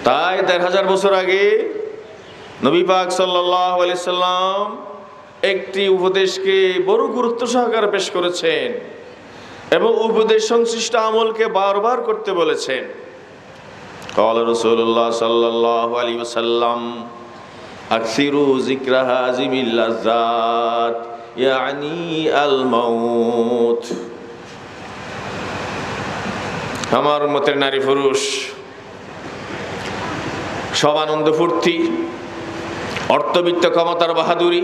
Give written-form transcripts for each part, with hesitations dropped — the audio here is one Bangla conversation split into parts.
তাই ১৫০০ বছর আগে নবী পাক সাল্লাল্লাহু আলাইহি সাল্লাম একটি উপদেশকে বড় গুরুত্ব সহকারে পেশ করেছেন এবং উপদেশ সংশ্লিষ্ট আমলকে বারবার করতে বলেছেন। ক্বালা রাসূলুল্লাহ সাল্লাল্লাহু আলাইহি ওয়াসাল্লাম আকসিরু যিকরা হাযিমিল লাযযাত ইয়ানি আল মাউত। আমার উম্মতের নারী পুরুষ সব আনন্দ ফুর্তি, অর্থবিত্ত ক্ষমতার বাহাদুরি,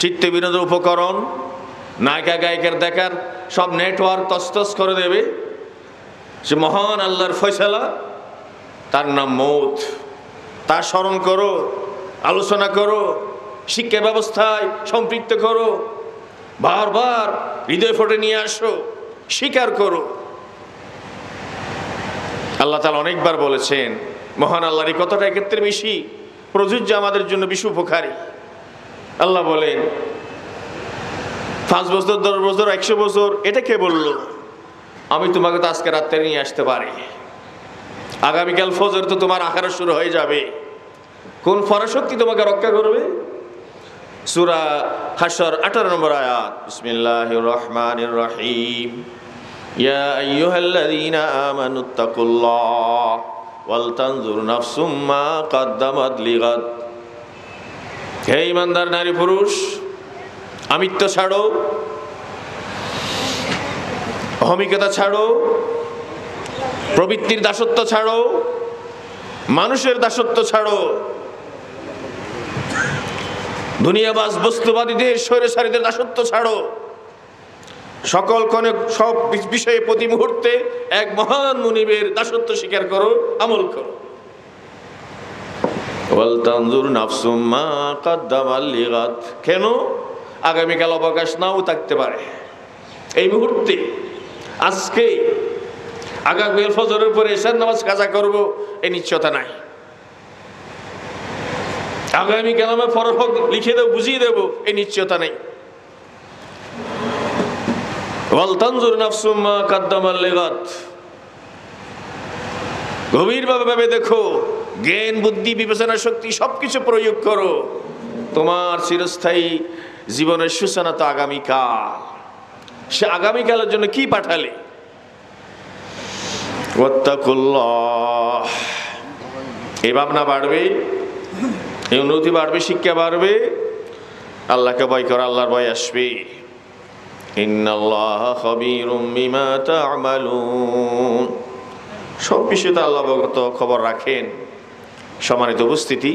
চিত্ত বিনোদন উপকরণ, নায়িকা গায়কের দেখার সব নেটওয়ার্ক তছতছ করে দেবে। সে মহান আল্লাহর ফয়সালা, তার নাম মৌত। তার স্মরণ করো, আলোচনা করো, শিক্ষা ব্যবস্থায় সম্পৃক্ত করো, বারবার হৃদয় ফটে নিয়ে আসো, স্বীকার করো। আল্লাহ তাআলা অনেকবার বলেছেন, মহান আল্লাহর এই কথাটা ক্ষেত্রে বেশি প্রযোজ্য, আমাদের জন্য বেশি উপকারী। আল্লাহ বলেন 5 বছর 10 বছর 100 বছর, এটা কে বললো? আমি তোমাকে তো আজকে রাত্রে নিয়ে আসতে পারি, আগামীকাল ফজর তো তোমার আখারা শুরু হয়ে যাবে। কোন পরাশক্তি তোমাকে রক্ষা করবে? সূরা হাশর 18 নম্বর আয়াত। বিসমিল্লাহির রহমানির রহিম। ইয়া আইয়ুহাল্লাযীনা আমানুত্তাকুল্লাহ ওয়াল তানজুর নাফসুম মা কদ্দামাত লিগাদ। হে ঈমানদার নারী পুরুষ, আমিত্ব ছাড়ো, অহমিকতা ছাড়ো, প্রবৃত্তির দাসত্ব ছাড়ো, মানুষের দাসত্ব ছাড়ো, দুনিয়াবাজ বস্তুবাদীদের স্বৈরাচারীদের দাসত্ব ছাড়ো। সকল সব বিষয়ে প্রতি মুহূর্তে এক মহান মুনিবের দাসত্ব স্বীকার করো, আমল করো। ওয়াল তানজুর নাফসুম মা কদ্দামাত লিগাদ। কেন? আগামীকাল অবকাশ নাও থাকতে পারে। এই মুহূর্তে আজকে আগামীকাল ফজরের পরে এশার নামাজ কাজা করব, এই নিশ্চয়তা নাই। আগামীকাল আমি ফরজ লিখে দেব, বুঝিয়ে দেব, এই নিশ্চয়তা নেই। ওয়াল তানজুর নাফসুম মা কদ্দামাত লিগাদ। গভীরভাবে ভেবে দেখো, জ্ঞান বুদ্ধি বিবেচনা শক্তি সবকিছু প্রয়োগ করো। তোমার চিরস্থায়ী জীবনের সূচনা তো আগামীকাল। সে আগামীকালের জন্য কি পাঠালে? ওয়াত্তাকুল্লাহ। এই ভাবনা বাড়বে, এই উন্নতি বাড়বে, শিক্ষা বাড়বে, আল্লাহকে ভয় করা, আল্লাহর ভয় আসবে। ইন্নাল্লাহা খাবীরুম বিমা তা'মালুন। সব বিষয়ে আল্লাহ অবগত, খবর রাখেন। সম্মানিত উপস্থিতি,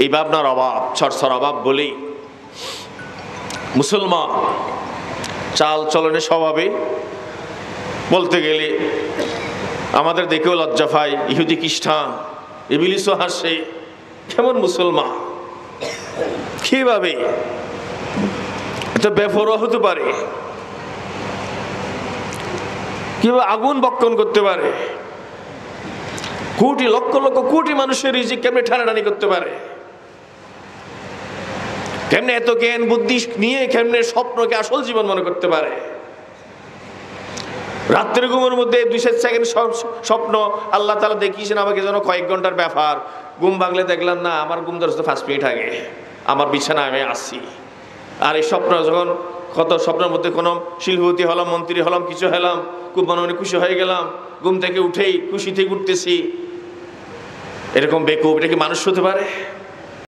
এই ভাবনার অভাব, চর্চার অভাব বলেই মুসলমান চাল চলনে স্বভাবে বলতে গেলে আমাদের দেখেও লজ্জা পায়। ইহুদি খ্রিস্টান ইবলিসও হাসে, কেমন মুসলমান, কিভাবে এটা বেপরোয়া হতে পারে, কিভাবে আগুন বক্ষণ করতে পারে, কোটি লক্ষ লক্ষ কোটি মানুষের রিজিক কেমনে টানাটানি করতে পারে, কেমনে এত জ্ঞান বুদ্ধি নিয়ে কেমনে স্বপ্নকে আসল জীবন মনে করতে পারে। রাত্রের ঘুমের মধ্যে 2 সেকেন্ড স্বপ্ন আল্লাহ তাআলা দেখিয়েছেন আমাকে, যেন কয়েক ঘন্টার ব্যাপার। ঘুম ভাঙলে দেখলাম না, আমার ঘুম ধরছে 5 মিনিট আগে, আমার বিছানায় আমি আসছি। আর এই স্বপ্ন যখন, কত স্বপ্নের মধ্যে কোনো শিল্পপতি হলাম, মন্ত্রী হলাম, কিছু হলাম, খুব মনে মনে খুশি হয়ে গেলাম, ঘুম থেকে উঠেই খুশি থেকে উঠতেছি। এরকম বেকুব, এটা কি মানুষ হতে পারে?